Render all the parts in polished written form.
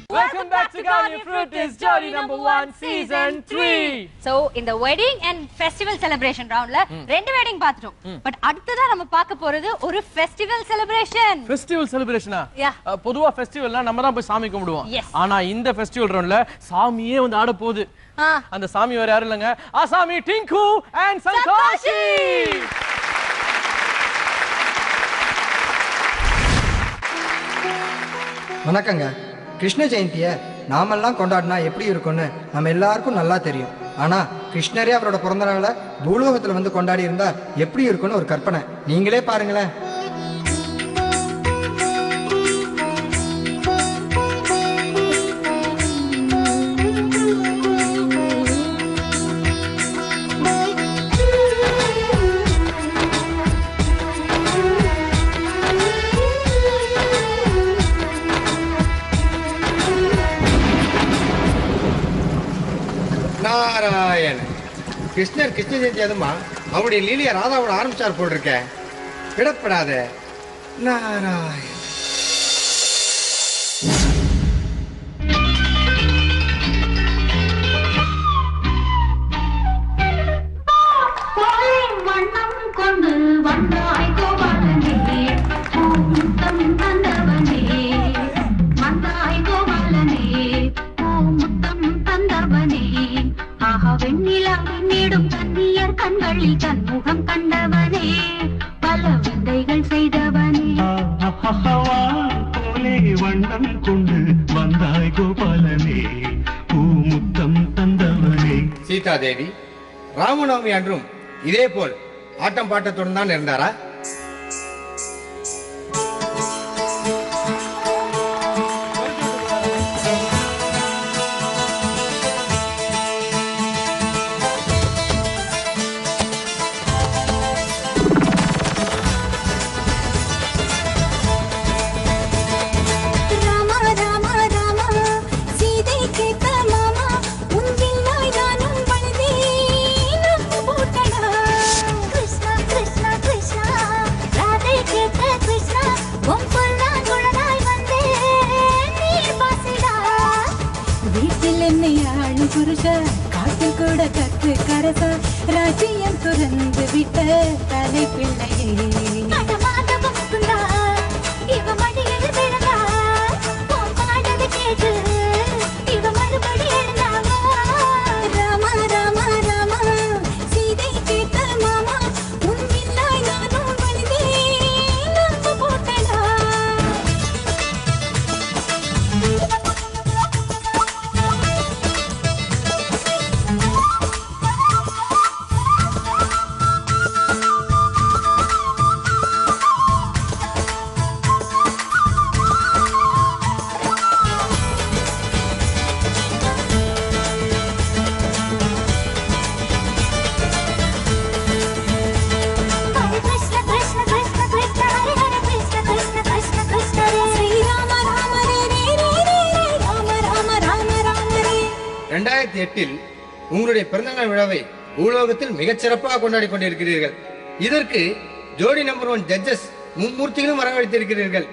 Welcome back to Garnier Fruit is Journey number 1 season 3. So in the wedding and festival celebration roundல ரெண்டு wedding பாத்துட்டோம். But அடுத்ததா நம்ம பார்க்க போறது ஒரு festival celebration. Festival celebration-ஆ? பொதுவா festivalனா நம்ம தான் போய் சாமி கும்பிடுவோம். ஆனா இந்த festival roundல சாமியே வந்து ஆட போகுது. அந்த சாமி வேற யாரும் இல்லங்க, ஆசாமி டிங்கு and சந்தோஷி. வணக்கங்க. கிருஷ்ண ஜெயந்தியை நாமெல்லாம் கொண்டாடினா எப்படி இருக்கும்னு நம்ம எல்லாருக்கும் நல்லா தெரியும். ஆனால் கிருஷ்ணரே அவரோட பிறந்த நாளை பூலோகத்தில் வந்து கொண்டாடி இருந்தா எப்படி இருக்கும்னு ஒரு கற்பனை. நீங்களே பாருங்களேன். நாராயண் கிருஷ்ணர் கிருஷ்ண ஜெயந்தி அதுமா அவருடைய லீலையை ராதாவோட ஆரம்பிச்சார் போல் இருக்க. விடப்படாத நாராயண். கண்களில் தன்முகம் கண்டவனே, பல விந்தைகள் செய்தவனே, போலே வண்ணம் கொண்டு வந்தாய் கோபாலனே, பூமுத்தம் தந்தவனே. சீதாதேவி ராமநவமி அன்றும் இதே போல் ஆட்டம் பாட்டத்துடன் தான் இருந்தாரா? காட்டில் கூட கத்து கரச ராஜ்யம் துறந்து விட்ட தலை பிள்ளையே, இவ மடியில் விழுந்தா பாடது கேட்டு இவ மறுபடி எழுந்தாவா. ராமா ராமா ராமா சீதை கேட்ட மாமா, உன்னில்லாய் நானும் வழிந்தேன் நம்ப போட்டடா. உங்களுடைய பிறந்தநாள் விழாவை பூலோகத்தில் மிகச் சிறப்பாக கொண்டாடி கொண்டிருக்கிறீர்கள். இதற்கு ஜோடி நம்பர் 1 ஜட்ஜஸ் மும்மூர்த்திகளும் வரவழைத்திருக்கிறீர்கள்.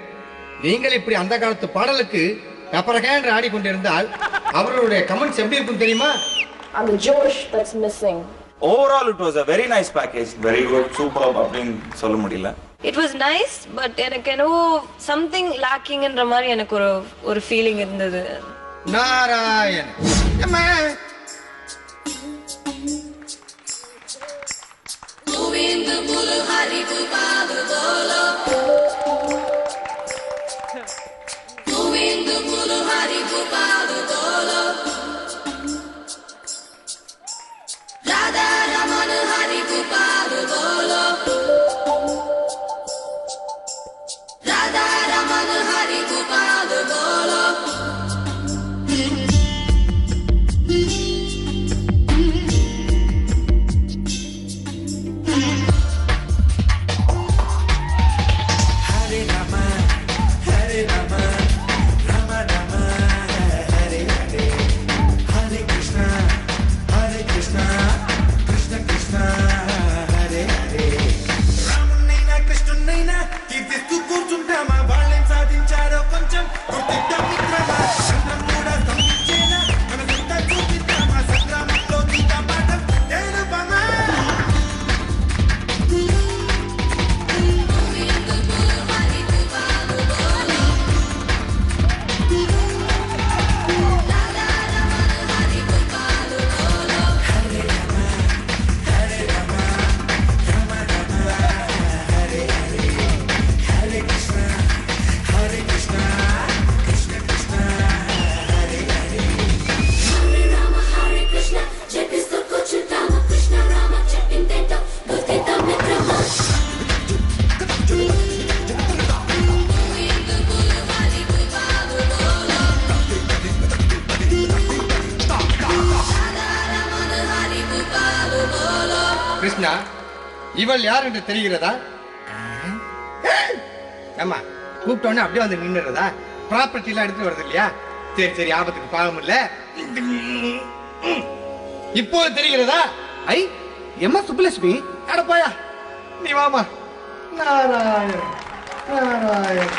நீங்கள் இப்படி அந்த காலத்து பாடலுக்கு கப்பரகேன்று ஆடிக்கொண்டிருந்தால் அவர்களுடைய கமெண்ட்ஸ் எப்படி இருக்கும் தெரியுமா? And the Josh that's missing. Overall it was a very nice package. Very good, superb அப்படின்னு சொல்ல முடியல. It was nice, but எனக்கு என்னவோ something lacking என்ற மாதிரி எனக்கு ஒரு ஃபீலிங் இருந்தது. நாராயண் அம்மா கோவிந்த முரு ஹரி பாது போலோ, கோவிந்த முரு ஹரி பாது போலோ, ராதா ரமண ஹரி பாது போலோ, ராதா ரமண ஹரி பாது polo. Hare Rama, Rama Rama, Hare Krishna, இவள் யார் என்று தெரிகிறதா? ஆமா, கூப்பிட்டோன்னே அப்படியே வந்து நின்னுறதா? ப்ராப்பர்ட்டி எல்லாம் எடுத்து வருது இல்லையா? சரி சரி, ஆபத்துக்கு பாவம் இல்ல. இப்போ தெரிகிறதா? ஐ எம்மா சுப்புலட்சுமி, அடப்பாயா நீ வாமா. நாராயண் நாராயண்.